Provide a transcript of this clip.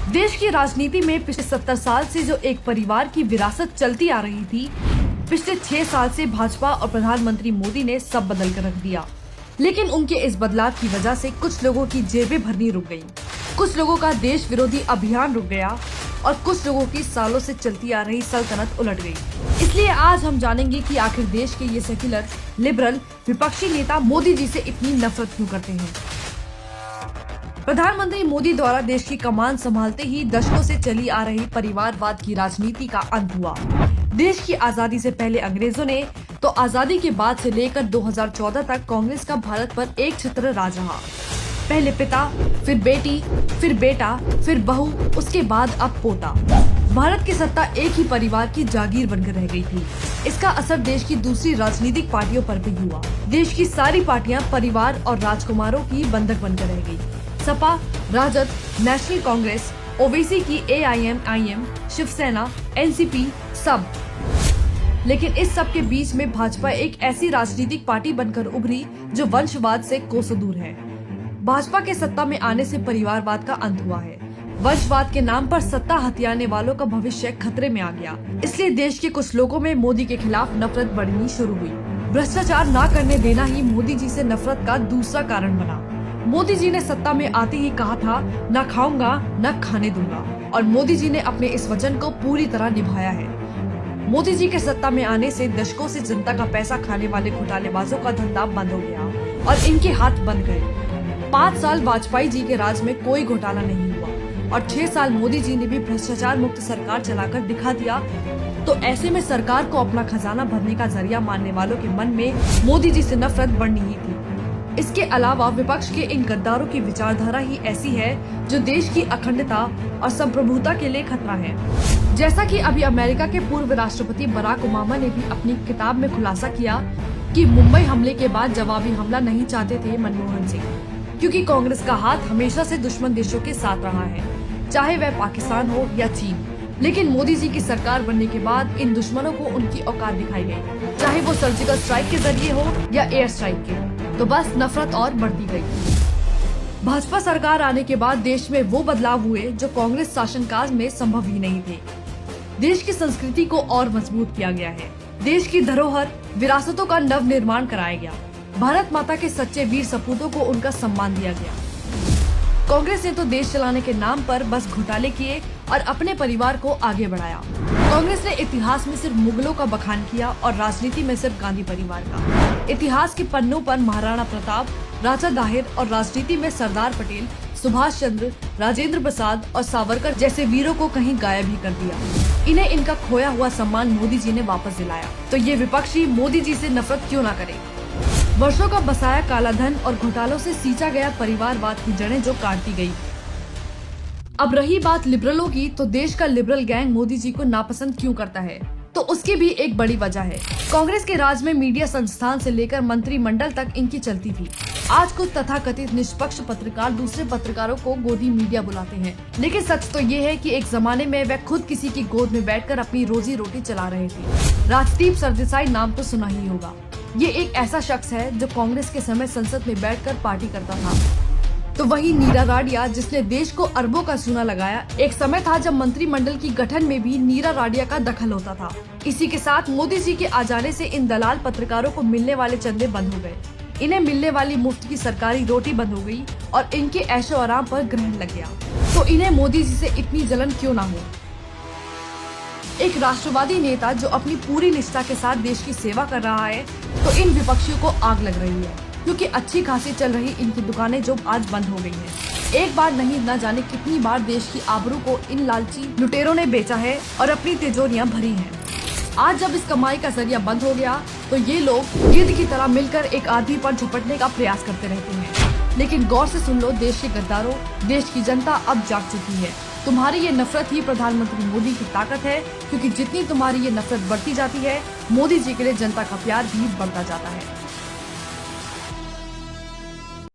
देश की राजनीति में पिछले 70 साल से जो एक परिवार की विरासत चलती आ रही थी, पिछले 6 साल से भाजपा और प्रधानमंत्री मोदी ने सब बदल कर रख दिया। लेकिन उनके इस बदलाव की वजह से कुछ लोगों की जेबें भरनी रुक गयी, कुछ लोगों का देश विरोधी अभियान रुक गया और कुछ लोगों की सालों से चलती आ रही सल्तनत उलट गई। इसलिए आज हम जानेंगे कि आखिर देश के ये सेक्युलर लिबरल विपक्षी नेता मोदी जी से इतनी नफरत क्यों करते हैं। प्रधानमंत्री मोदी द्वारा देश की कमान संभालते ही दशकों से चली आ रही परिवारवाद की राजनीति का अंत हुआ। देश की आजादी से पहले अंग्रेजों ने तो आजादी के बाद से लेकर 2014 तक कांग्रेस का भारत पर एक छत्र राज रहा। पहले पिता, फिर बेटी, फिर बेटा, फिर बहू, उसके बाद अब पोता। भारत की सत्ता एक ही परिवार की जागीर बनकर रह गई थी। इसका असर देश की दूसरी राजनीतिक पार्टियों पर भी हुआ। देश की सारी पार्टियां परिवार और राजकुमारों की बंधक बनकर रह गई। सपा, राजद, नेशनल कांग्रेस, ओवैसी की AIM, शिवसेना, NCP, सब। लेकिन इस सब के बीच में भाजपा एक ऐसी राजनीतिक पार्टी बनकर उभरी जो वंशवाद से कोसों दूर है। भाजपा के सत्ता में आने से परिवारवाद का अंत हुआ है। वंशवाद के नाम पर सत्ता हथियाने वालों का भविष्य खतरे में आ गया। इसलिए देश के कुछ लोगों में मोदी के खिलाफ नफरत बढ़नी शुरू हुई। भ्रष्टाचार न करने देना ही मोदी जी से नफरत का दूसरा कारण बना। मोदी जी ने सत्ता में आते ही कहा था, न खाऊंगा न खाने दूंगा, और मोदी जी ने अपने इस वचन को पूरी तरह निभाया है। मोदी जी के सत्ता में आने से दशकों से जनता का पैसा खाने वाले घोटालेबाजों का धंधा बंद हो गया और इनके हाथ बंद गए। 5 साल वाजपेयी जी के राज में कोई घोटाला नहीं हुआ और 6 साल मोदी जी ने भी भ्रष्टाचार मुक्त सरकार चलाकर दिखा दिया। तो ऐसे में सरकार को अपना खजाना भरने का जरिया मानने वालों के मन में मोदी जी से नफरत बढ़नी ही थी। इसके अलावा विपक्ष के इन गद्दारों की विचारधारा ही ऐसी है जो देश की अखंडता और संप्रभुता के लिए खतरा है। जैसा कि अभी अमेरिका के पूर्व राष्ट्रपति बराक ओबामा ने भी अपनी किताब में खुलासा किया कि मुंबई हमले के बाद जवाबी हमला नहीं चाहते थे मनमोहन सिंह, क्योंकि कांग्रेस का हाथ हमेशा से दुश्मन देशों के साथ रहा है, चाहे वह पाकिस्तान हो या चीन। लेकिन मोदी जी की सरकार बनने के बाद इन दुश्मनों को उनकी औकात दिखाई गई, चाहे वो सर्जिकल स्ट्राइक के जरिए हो या एयर स्ट्राइक के, तो बस नफरत और बढ़ती गई। भाजपा सरकार आने के बाद देश में वो बदलाव हुए जो कांग्रेस शासनकाल में संभव ही नहीं थे। देश की संस्कृति को और मजबूत किया गया है। देश की धरोहर, विरासतों का नव निर्माण कराया गया। भारत माता के सच्चे वीर सपूतों को उनका सम्मान दिया गया। कांग्रेस ने तो देश चलाने के नाम पर बस घोटाले किए और अपने परिवार को आगे बढ़ाया। कांग्रेस ने इतिहास में सिर्फ मुगलों का बखान किया और राजनीति में सिर्फ गांधी परिवार का। इतिहास के पन्नों पर महाराणा प्रताप, राजा दाहिर और राजनीति में सरदार पटेल, सुभाष चंद्र, राजेंद्र प्रसाद और सावरकर जैसे वीरों को कहीं गायब ही कर दिया। इन्हें इनका खोया हुआ सम्मान मोदी जी ने वापस दिलाया। तो ये विपक्षी मोदी जी से नफरत क्यों न करे। वर्षों का बसाया काला धन और घोटालों से सींचा गया परिवारवाद की जड़ें जो काटती गई। अब रही बात लिबरलों की, तो देश का लिबरल गैंग मोदी जी को नापसंद क्यों करता है, तो उसकी भी एक बड़ी वजह है। कांग्रेस के राज में मीडिया संस्थान से लेकर मंत्रिमंडल तक इनकी चलती थी। आज कुछ तथाकथित निष्पक्ष पत्रकार दूसरे पत्रकारों को गोदी मीडिया बुलाते हैं, लेकिन सच तो ये है कि एक जमाने में वह खुद किसी की गोद में बैठकर अपनी रोजी रोटी चला रहे थे। राजदीप सरदेसाई नाम तो सुना ही होगा। ये एक ऐसा शख्स है जो कांग्रेस के समय संसद में बैठकर पार्टी करता था। तो वही नीरा राडिया, जिसने देश को अरबों का चूना लगाया। एक समय था जब मंत्रिमंडल की गठन में भी नीरा राडिया का दखल होता था। इसी के साथ मोदी जी के आ जाने से इन दलाल पत्रकारों को मिलने वाले चंदे बंद हो गए। इन्हें मिलने वाली मुफ्त की सरकारी रोटी बंद हो गई और इनके ऐशो आराम पर ग्रहण लग गया। तो इन्हें मोदी जी से इतनी जलन क्यों ना हो। एक राष्ट्रवादी नेता जो अपनी पूरी निष्ठा के साथ देश की सेवा कर रहा है, तो इन विपक्षियों को आग लग रही है, क्योंकि अच्छी खासी चल रही इनकी दुकानें जो आज बंद हो गई हैं। एक बार नहीं, न जाने कितनी बार देश की आबरू को इन लालची लुटेरों ने बेचा है और अपनी तिजोरियां भरी हैं। आज जब इस कमाई का जरिया बंद हो गया, तो ये लोग गिद्ध की तरह मिलकर एक आदमी पर झपटने का प्रयास करते रहते हैं। लेकिन गौर से सुन लो देश के गद्दारों, देश की जनता अब जाग चुकी है। तुम्हारी ये नफरत ही प्रधानमंत्री मोदी की ताकत है, क्योंकि जितनी तुम्हारी ये नफरत बढ़ती जाती है, मोदी जी के लिए जनता का प्यार भी बढ़ता जाता है।